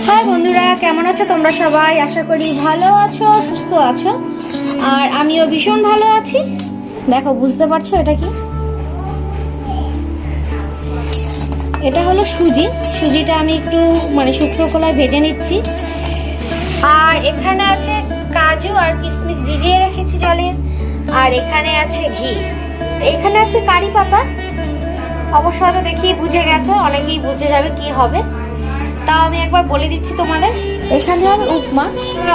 High বন্ধুরা, কেমন আছো তোমরা সবাই? আশা করি ভালো আছো, সুস্থ আছো। আর আমিও ভীষণ ভালো আছি। দেখো, বুঝতে পারছো এটা কি? এটা হলো সুজি। সুজিটা আমি একটু শুকনো খোলায় ভেজে নিচ্ছি। আর এখানে আছে কাজু আর কিশমিশ ভিজিয়ে রেখেছি জলে। আর এখানে আছে ঘি, এখানে আছে কারি পাতা। অবশ্য হয়তো দেখিয়ে বুঝে গেছো, অনেকেই বুঝে যাবে কি হবে, তাও আমি একবার বলে দিচ্ছি তোমাদের। এখানে হবে উপমা।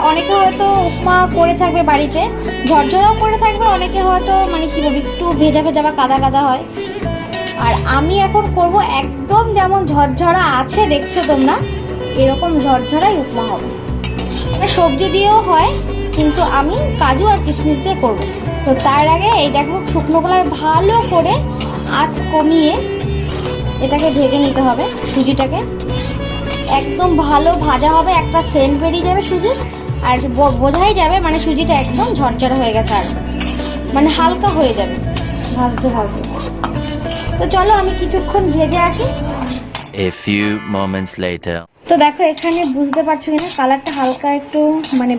অনেকে হয়তো উপমা করে থাকবে বাড়িতে, ঝরঝরাও করে থাকবে, অনেকে হয়তো কি বলবো একটু ভেজা ভেজা বা কাদা কাদা হয়। আর আমি এখন করব একদম যেমন ঝরঝরা আছে দেখছো তোমরা, এরকম ঝরঝরাই উপমা হবে। সবজি দিয়েও হয়, কিন্তু আমি কাজু আর কিশমিশ দিয়ে করবো। তো তার আগে এই দেখো, শুকনো কলায় ভালো করে আঁচ কমিয়ে এটাকে ভেজে নিতে হবে। সুজিটাকে একদম ভালো ভাজা হবে, একটা সেন্ট বেরিয়ে যাবে সুজির, আর বোঝাই যাবে সুজিটা একদম ঝরঝরা হয়ে গেছে, আর হালকা হয়ে যাবে ভাজতে ভাজতে। তো চলো আমি কিছুক্ষণ ভেজে আসি। A few moments later. তো দেখো, এখানে বুঝতে পারছো কিনা, কালারটা হালকা একটু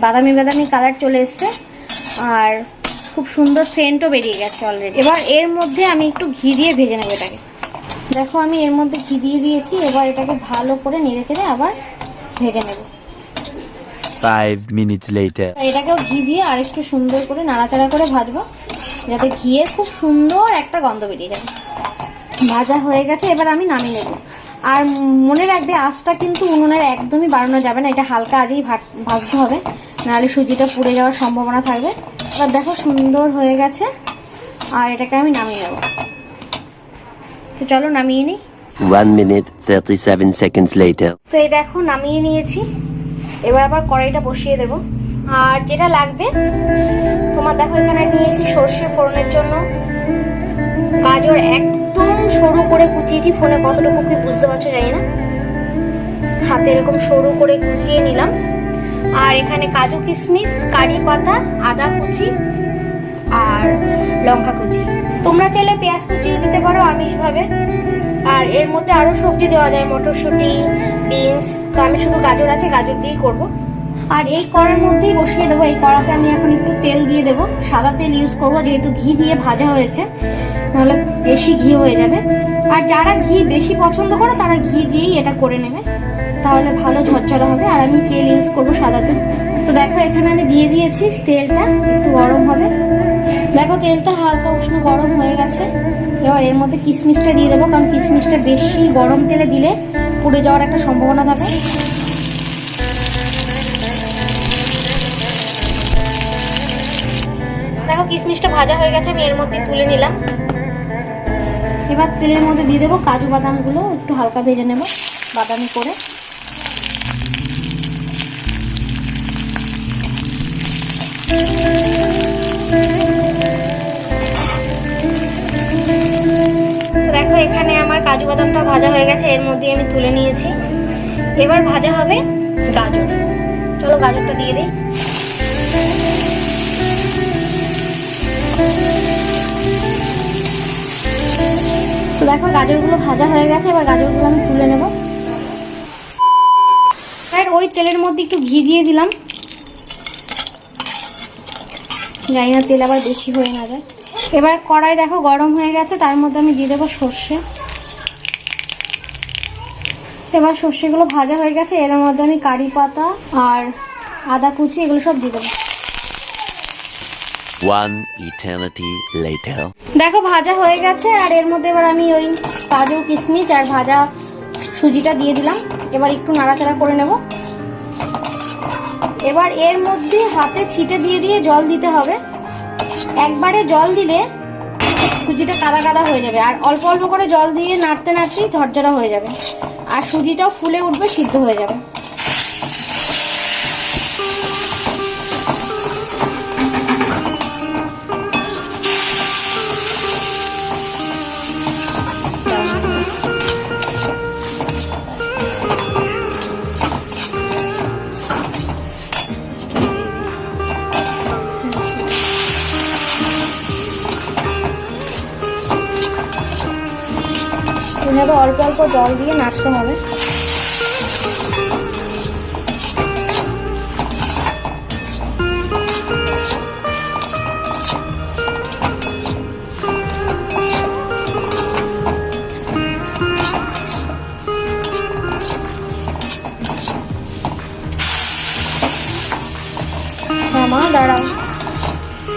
বাদামি বাদামি কালার চলে এসছে, আর খুব সুন্দর সেন্টও বেরিয়ে গেছে অলরেডি। এবার এর মধ্যে আমি একটু ঘি দিয়ে ভেজে নেবো এটাকে। দেখো, আমি এর মধ্যে ঘি দিয়ে দিয়েছি। এবার এটাকে ভালো করে নেড়ে চেড়ে আবার ভেজে নেব। 5 minutes later. এটাকেও ঘি দিয়ে আর একটু সুন্দর করে নাড়াচাড়া করে ভাজবো, যাতে ঘিয়ের খুব সুন্দর একটা গন্ধ বেরিয়ে যায়। ভাজা হয়ে গেছে, এবার আমি নামিয়ে নেব। আর মনে রাখবে, আঁচটা কিন্তু উনুনের একদমই বাড়ানো যাবে না, এটা হালকা আজই ভাজতে হবে, নাহলে সুজিটা পুড়ে যাওয়ার সম্ভাবনা থাকবে। এবার দেখো, সুন্দর হয়ে গেছে, আর এটাকে আমি নামিয়ে নেব। তো চলো নামিয়ে নিই। 1 minute 37 seconds later. তো এই দেখো, নামিয়ে নিয়েছি। এবার আবার কড়াইটা বসিয়ে দেব। আর যেটা লাগবে তোমার, দেখো এখানে নিয়েছি সর্ষে ফোড়নের জন্য, গাজর একদম সরু করে কুচিয়েছি। ফোনে কতটুকু কি বুঝতে পারছো জানি না, হাতে এরকম সরু করে কুচিয়ে নিলাম। আর এখানে কাজু কিশমিশ, কারি পাতা, আদা কুচি আর লঙ্কা কুচি। তোমরা চাইলে পেঁয়াজ কুচিও দিতে পারো আমিষভাবে। আর এর মধ্যে আরো সবজি দেওয়া যায়, মটরশুঁটি, বিনস। তো আমি শুধু গাজর আছে, গাজর দিয়েই করব। আর এই কড়ার মধ্যেই বসিয়ে দেবো। এই কড়াতে আমি এখন একটু তেল দিয়ে দেবো, সাদা তেল ইউজ করব, যেহেতু ঘি দিয়ে ভাজা হয়েছে, নাহলে বেশি ঘি হয়ে যাবে। আর যারা ঘি বেশি পছন্দ করে তারা ঘি দিয়েই এটা করে নেবে, তাহলে ভালো ঝরঝরা হবে। আর আমি তেল ইউজ করব, সাদা তেল। তো দেখো, এখানে আমি দিয়ে দিয়েছি তেলটা, একটু গরম হবে। দেখো, তেলটা হালকা উষ্ণ গরম হয়ে গেছে। এবার এর মধ্যে কিশমিশটা দিয়ে দেবো, কারণ কিশমিশটা বেশি গরম তেলে দিলে পুড়ে যাওয়ার একটা সম্ভাবনা থাকে। দেখো, কিশমিশটা ভাজা হয়ে গেছে, আমি এর মধ্যে তুলে নিলাম। এবার তেলের মধ্যে দিয়ে দেবো কাজু বাদামগুলো, একটু হালকা ভেজে নেব বাদামি করে। দেখো, এখানে আমার কাজু বাদামটা ভাজা হয়ে গেছে, এর মধ্যে আমি তুলে নিয়েছি। এবার ভাজা হবে গাজর। চলো গাজরটা দিয়ে দিই। তো দেখো, গাজরগুলো ভাজা হয়ে গেছে, এবার গাজরগুলো আমি তুলে নেব। আর ওই তেলের মধ্যে একটু ঘি দিয়ে দিলাম, জানি না তেল আবার বেশি হয়ে না যায়। এবার কড়াই দেখো গরম হয়ে গেছে, তার মধ্যে আমি দিয়ে দেবো সর্ষে। এবার সর্ষেগুলো ভাজা হয়ে গেছে, এর মধ্যে আমি কারি পাতা আর আদা কুচি এগুলো সব দিয়ে দেবো। 1 eternity later. দেখো, ভাজা হয়ে গেছে, আর এর মধ্যে এবার আমি ওই কাজু কিশমিশ আর ভাজা সুজিটা দিয়ে দিলাম। এবার একটু নাড়াচাড়া করে নেব। এবার এর মধ্যে হাতে ছিটে দিয়ে দিয়ে জল দিতে হবে। একবারে জল দিলে সুজিটা কাদা কাদা হয়ে যাবে, আর অল্প অল্প করে জল দিয়ে নাড়তে নাড়তেই ঝরঝরা হয়ে যাবে, আর সুজিটাও ফুলে উঠবে, সিদ্ধ হয়ে যাবে। এভাবে অল্প অল্প জল দিয়ে নাড়তে হবে। দাঁড়াও,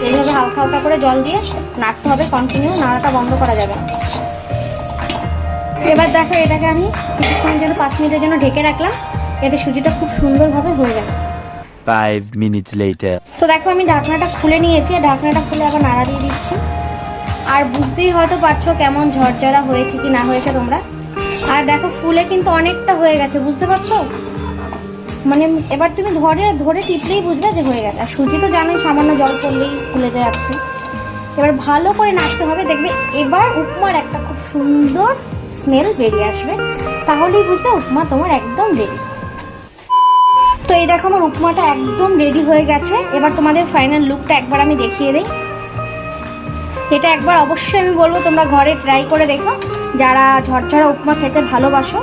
এইভাবে হালকা হালকা করে জল দিয়ে নাড়তে হবে কন্টিনিউ, নাড়াটা বন্ধ করা যাবে না। এবার দেখো এটাকে আমি কিছুক্ষণের জন্য 5 মিনিটের জন্য ঢেকে রাখলাম, এতে সুজিটা খুব সুন্দরভাবে হয়ে যাবে। 5 minutes later. তো দেখো আমি ঢাকনাটা খুলে নিয়েছি, আর ঢাকনাটা খুলে আবার নাড়া দিয়ে দিচ্ছি। আর বুঝতেই হয়তো পারছো কেমন ঝরঝরা হয়েছে কি না হয়েছে তোমরা। আর দেখো ফুলে কিন্তু অনেকটা হয়ে গেছে, বুঝতে পারছো? মানে এবার তুমি ধরে ধরে টিপলেই বুঝবে যে হয়ে গেছে। আর সুজি তো জানোই সামান্য জল পড়লেই ফুলে যায় আপসে। এবার ভালো করে নাড়তে হবে, দেখবে এবার উপমার একটা খুব সুন্দর স্মেল বেরিয়ে আসবে, তাহলেই বুঝবে উপমা তোমার একদম রেডি। তো এই দেখো আমার উপমাটা একদম রেডি হয়ে গেছে। এবার তোমাদের ফাইনাল লুকটা একবার আমি দেখিয়ে দিই। এটা একবার অবশ্যই আমি বলবো তোমরা ঘরে ট্রাই করে দেখো, যারা ঝরঝরা উপমা খেতে ভালোবাসো।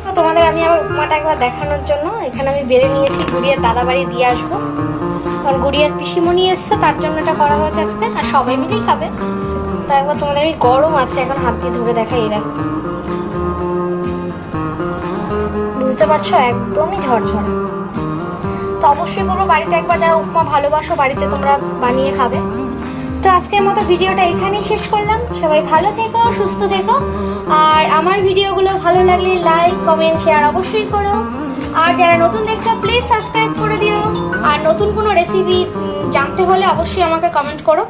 তো তোমাদের আমি আবার উপমাটা একবার দেখানোর জন্য এখানে আমি বেড়ে নিয়েছি, গুড়িয়ার দাদা বাড়ি দিয়ে আসবো, কারণ গুড়িয়ার পিসিমণি এসছে, তার জন্য এটা করা হয়েছে আজকে, আর সবাই মিলেই খাবে। তো একবার তোমাদের আমি গরম আছে এখন হাত দিয়ে ধরে দেখাই, এই দেখো, বুঝতে পারছো একদমই ঝরঝরা। তো অবশ্যই বলবো বাড়িতে একবার যারা উপমা ভালোবাসো বাড়িতে তোমরা বানিয়ে খাবে। তো আজকের মতো ভিডিওটা এখানেই শেষ করলাম। সবাই ভালো থেকো, সুস্থ থেকো, আর আমার ভিডিওগুলো ভালো লাগলে লাইক কমেন্ট শেয়ার অবশ্যই করো। আর যারা নতুন দেখছো প্লিজ সাবস্ক্রাইব করে দিও। আর নতুন কোনো রেসিপি জানতে হলে অবশ্যই আমাকে কমেন্ট করো।